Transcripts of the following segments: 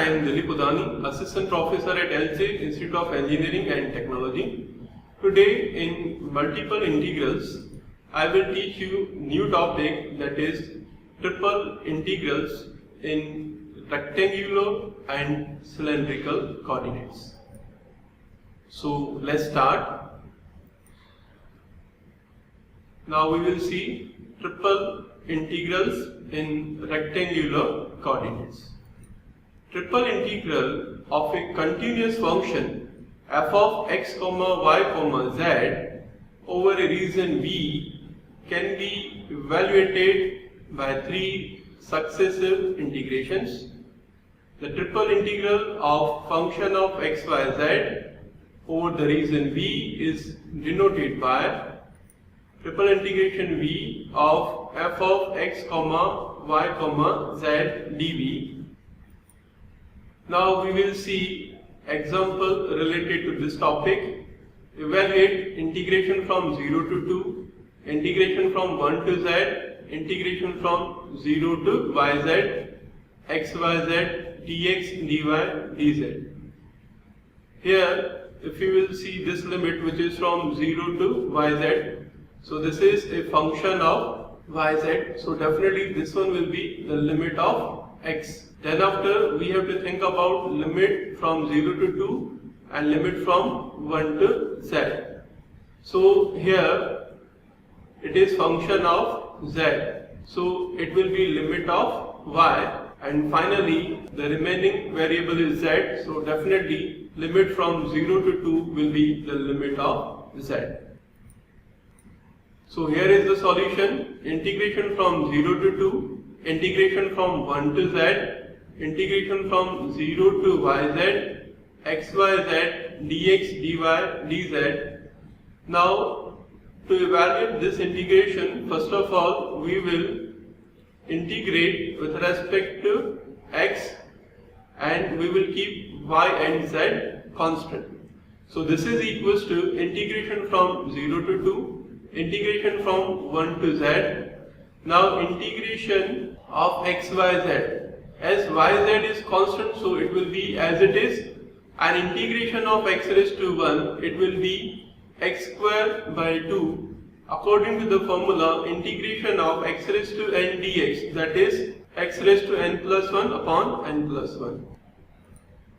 I am Dilip Udani, Assistant Professor at LJ Institute of Engineering and Technology. Today in multiple integrals, I will teach you new topic, that is triple integrals in rectangular and cylindrical coordinates. So let's start. Now we will see triple integrals in rectangular coordinates. Triple integral of a continuous function f of x, y, z over a region V can be evaluated by three successive integrations. The triple integral of function of x, y, z over the region V is denoted by triple integration V of f of x, y, z dv. Now we will see example related to this topic. Evaluate integration from 0 to 2, integration from 1 to z, integration from 0 to yz, xyz, dx, dy, dz. Here, if you will see this limit which is from 0 to yz, so this is a function of yz, so definitely this one will be the limit of x. Then after we have to think about limit from 0 to 2 and limit from 1 to z. So here it is function of z, so it will be limit of y, and finally the remaining variable is z, so definitely limit from 0 to 2 will be the limit of z. So here is the solution: integration from 0 to 2, integration from 1 to z, integration from 0 to yz, xyz, dx, dy, dz. Now to evaluate this integration, first of all we will integrate with respect to x and we will keep y and z constant. So this is equals to integration from 0 to 2, integration from 1 to z. Now integration of x, y, z. As yz is constant, so it will be as it is, and integration of x raised to 1, it will be x square by 2 according to the formula integration of x raised to n dx, that is x raised to n plus 1 upon n plus 1.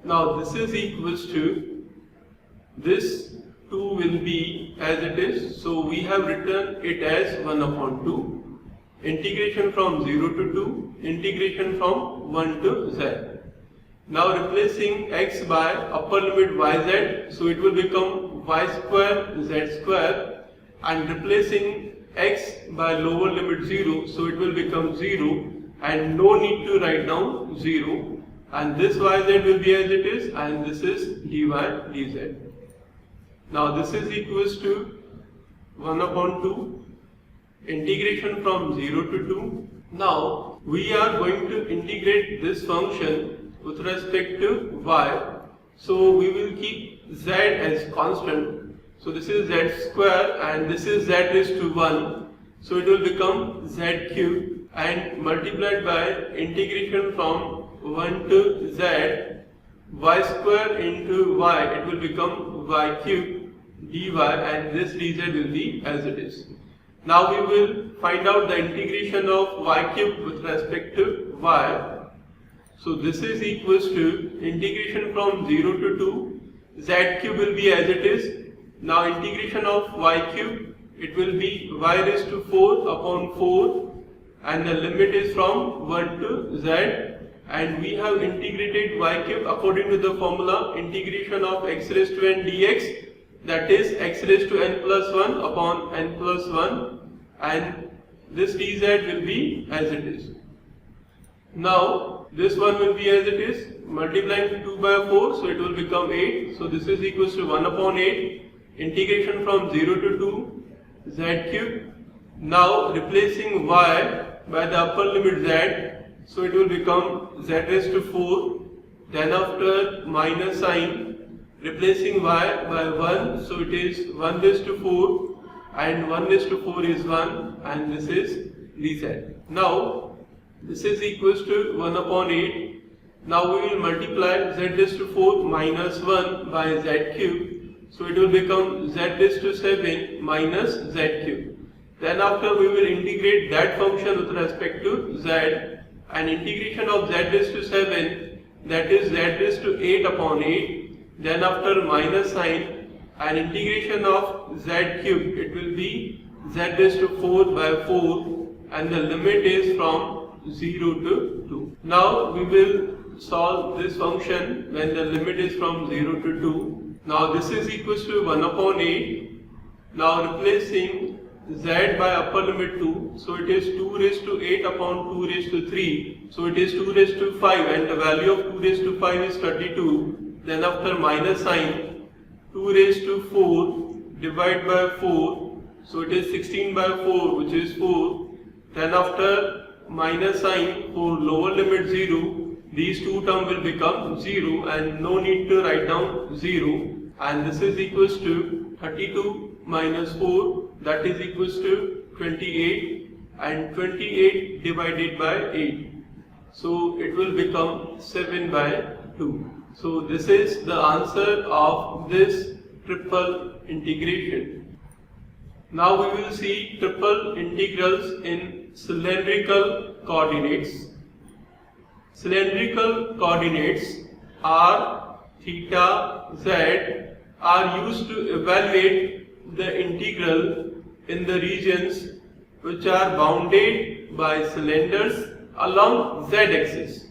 Now this is equals to, this 2 will be as it is, so we have written it as 1 upon 2. Integration from 0 to 2, integration from 1 to z. Now replacing x by upper limit yz, so it will become y square z square, and replacing x by lower limit 0, so it will become 0, and no need to write down 0, and this yz will be as it is, and this is dy dz. Now this is equals to 1 upon 2, integration from 0 to 2. Now we are going to integrate this function with respect to y. So we will keep z as constant. So this is z square and this is z raised to 1. So it will become z cube, and multiplied by integration from 1 to z, y square into y, it will become y cube dy, and this dz will be as it is. Now we will find out the integration of y cube with respect to y. So this is equals to integration from 0 to 2, z cube will be as it is. Now integration of y cube, it will be y raised to 4 upon 4, and the limit is from 1 to z, and we have integrated y cube according to the formula integration of x raised to n dx, that is x raised to n plus 1 upon n plus 1, and this dz will be as it is. Now this one will be as it is, multiplying 2 by 4, so it will become 8, so this is equals to 1 upon 8, integration from 0 to 2, z cube. Now replacing y by the upper limit z, so it will become z raised to 4, then after minus sign, replacing y by 1, so it is 1 raised to 4, and 1 raised to 4 is 1, and this is dz. Now this is equals to 1 upon 8, Now we will multiply z raised to 4 minus 1 by z cube. So it will become z raised to 7 minus z cube. Then after we will integrate that function with respect to z, and integration of z raised to 7, that is z raised to 8 upon 8. Then after minus sign and integration of z cube, it will be z raised to 4 by 4, and the limit is from 0 to 2. Now we will solve this function when the limit is from 0 to 2. Now this is equals to 1 upon 8. Now replacing z by upper limit 2, so it is 2 raised to 8 upon 2 raised to 3, so it is 2 raised to 5, and the value of 2 raised to 5 is 32. Then after minus sign, 2 raised to 4 divided by 4, so it is 16 by 4, which is 4. Then after minus sign, for lower limit 0, these two terms will become 0, and no need to write down 0, and this is equals to 32 minus 4, that is equals to 28, and 28 divided by 8, so it will become 7 by 2. So this is the answer of this triple integration. Now we will see triple integrals in cylindrical coordinates. Cylindrical coordinates r, theta, z are used to evaluate the integral in the regions which are bounded by cylinders along z-axis,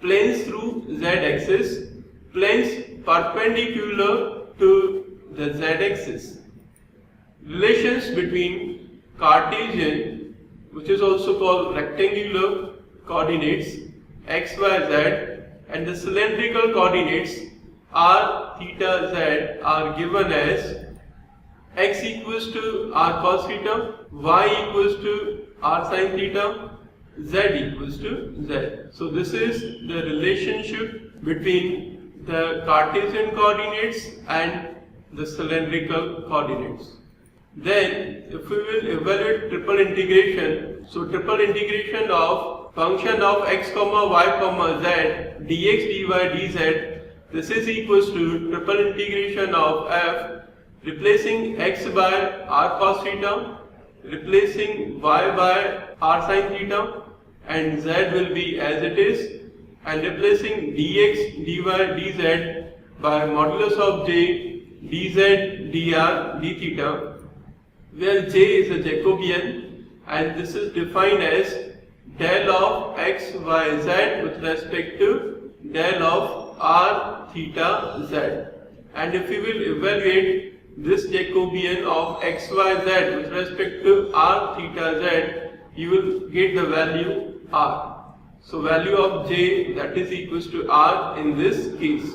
planes through z-axis, planes perpendicular to the z-axis. Relations between Cartesian, which is also called rectangular coordinates x, y, z, and the cylindrical coordinates r, theta, z are given as x equals to r cos theta, y equals to r sin theta, z equals to z. So this is the relationship between the Cartesian coordinates and the cylindrical coordinates. Then if we will evaluate triple integration, so triple integration of function of x comma y comma z dx dy dz, this is equals to triple integration of f replacing x by r cos theta, replacing y by r sin theta, and z will be as it is, and replacing dx dy dz by modulus of j dz dr d theta, where j is a Jacobian, and this is defined as del of x y z with respect to del of r theta z. And if we will evaluate this Jacobian of x y z with respect to r theta z, you will get the value r. So value of j, that is equals to r in this case.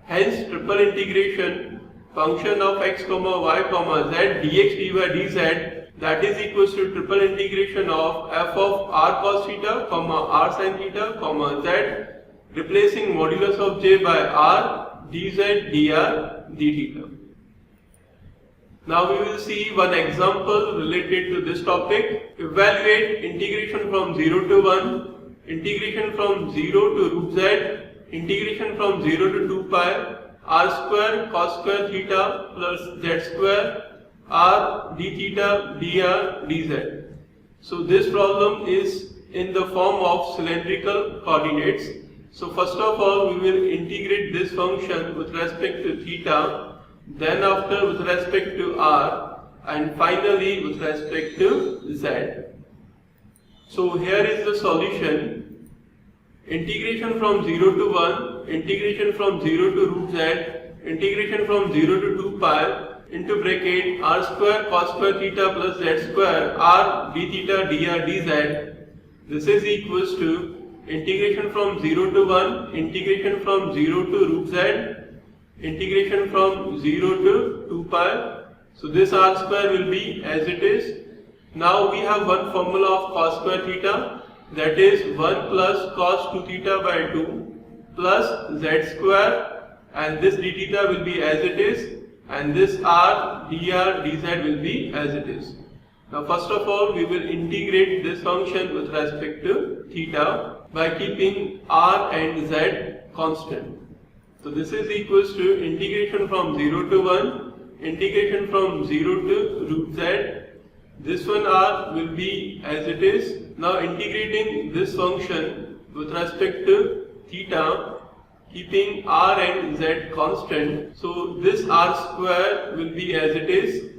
Hence triple integration function of x comma y comma z dx dy dz, that is equals to triple integration of f of r cos theta comma r sin theta comma z, replacing modulus of j by r dz dr d theta. Now we will see one example related to this topic. Evaluate integration from 0 to 1, integration from 0 to root z, integration from 0 to 2 pi, r square cos square theta plus z square r d theta dr dz. So this problem is in the form of cylindrical coordinates. So first of all we will integrate this function with respect to theta, then after with respect to r, and finally with respect to z. So here is the solution. Integration from 0 to 1, integration from 0 to root z, integration from 0 to 2 pi, into bracket r square cos square theta plus z square r d theta dr dz. This is equals to integration from 0 to 1, integration from 0 to root z, integration from 0 to 2 pi. So this r square will be as it is. Now we have one formula of cos square theta, that is 1 plus cos 2 theta by 2 plus z square, and this d theta will be as it is, and this r dr dz will be as it is. Now first of all we will integrate this function with respect to theta. by keeping r and z constant. So this is equals to integration from 0 to 1, integration from 0 to root z. This one r will be as it is. Now integrating this function with respect to theta, keeping r and z constant. So this r square will be as it is,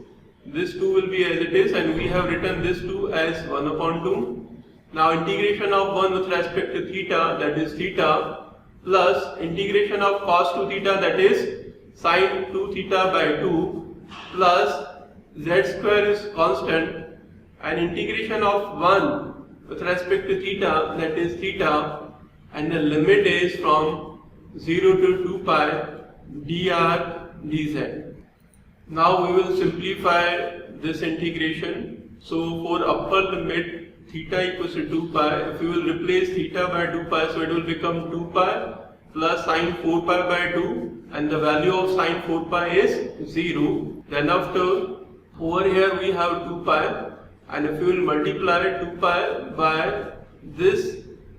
this 2 will be as it is, and we have written this 2 as 1 upon 2. Now integration of 1 with respect to theta, that is theta, plus integration of cos 2 theta, that is sin 2 theta by 2, plus z square is constant, and integration of 1 with respect to theta, that is theta, and the limit is from 0 to 2 pi dr dz. Now we will simplify this integration. So for upper limit theta equals to 2 pi, if we will replace theta by 2 pi, so it will become 2 pi plus sine 4 pi by 2, and the value of sine 4 pi is 0. Then after, over here we have 2 pi, and if we will multiply 2 pi by this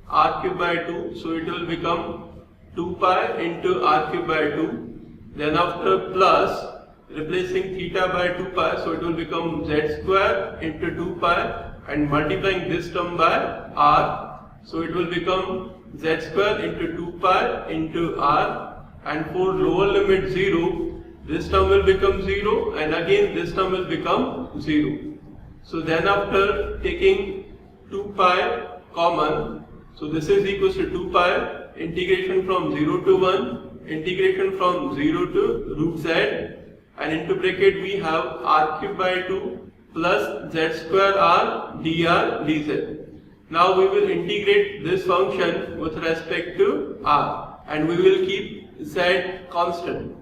r cube by 2, so it will become 2 pi into r cube by 2. Then after plus, replacing theta by 2 pi, so it will become z square into 2 pi, and multiplying this term by r, so it will become z square into 2 pi into r, and for lower limit 0, this term will become 0, and again this term will become 0. So then after taking 2 pi common, so this is equals to 2 pi, integration from 0 to 1, integration from 0 to root z, and into bracket we have r cube by 2 plus z square r dr dz. Now we will integrate this function with respect to r, and we will keep z constant.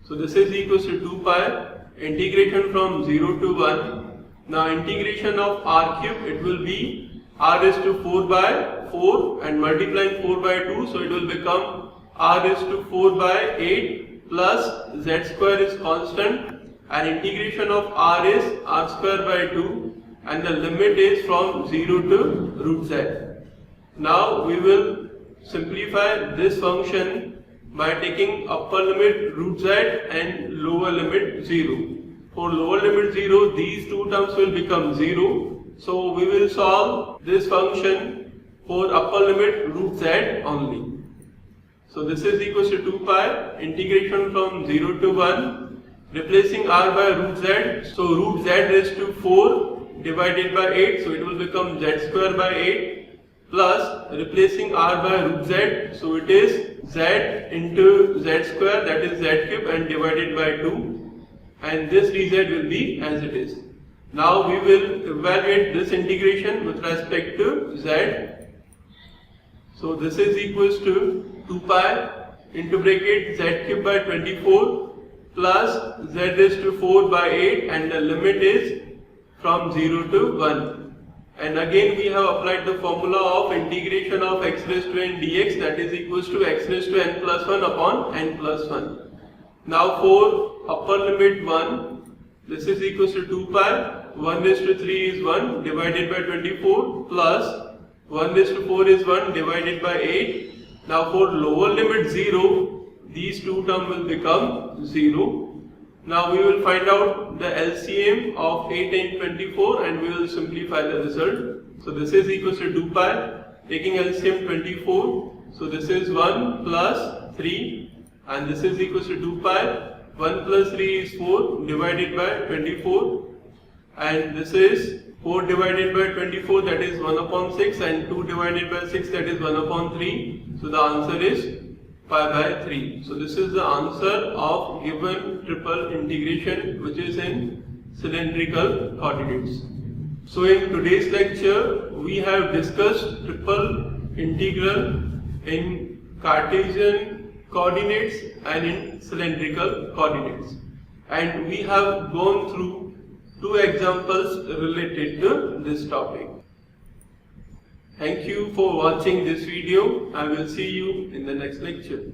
So this is equals to 2 pi, integration from 0 to 1. Now integration of r cube, it will be r is to 4 by 4, and multiplying 4 by 2, so it will become r is to 4 by 8 plus z square is constant, and integration of r is r square by 2, and the limit is from 0 to root z. Now we will simplify this function by taking upper limit root z and lower limit 0. For lower limit 0, these two terms will become 0. So we will solve this function for upper limit root z only. So this is equals to 2 pi, integration from 0 to 1, replacing r by root z. So root z is to 4 divided by 8, so it will become z square by 8, plus replacing r by root z, so it is z into z square, that is z cube, and divided by 2, and this dz will be as it is. Now we will evaluate this integration with respect to z. So this is equals to 2 pi into bracket z cube by 24 plus z is to 4 by 8, and the limit is from 0 to 1. And again we have applied the formula of integration of x raised to n dx, that is equals to x raised to n plus 1 upon n plus 1. Now for upper limit 1, this is equals to 2 pi, 1 is to 3 is 1 divided by 24 plus 1 is to 4 is 1 divided by 8. Now for lower limit 0, these two terms will become 0. Now we will find out the LCM of 8 and 24, and we will simplify the result. So this is equals to 2 pi, taking LCM 24, so this is 1 plus 3, and this is equals to 2 pi, 1 plus 3 is 4 divided by 24, and this is 4 divided by 24, that is 1 upon 6, and 2 divided by 6, that is 1 upon 3. So the answer is pi by 3. So this is the answer of given triple integration, which is in cylindrical coordinates. So in today's lecture, we have discussed triple integral in Cartesian coordinates and in cylindrical coordinates. And we have gone through 2 examples related to this topic. Thank you for watching this video. I will see you in the next lecture.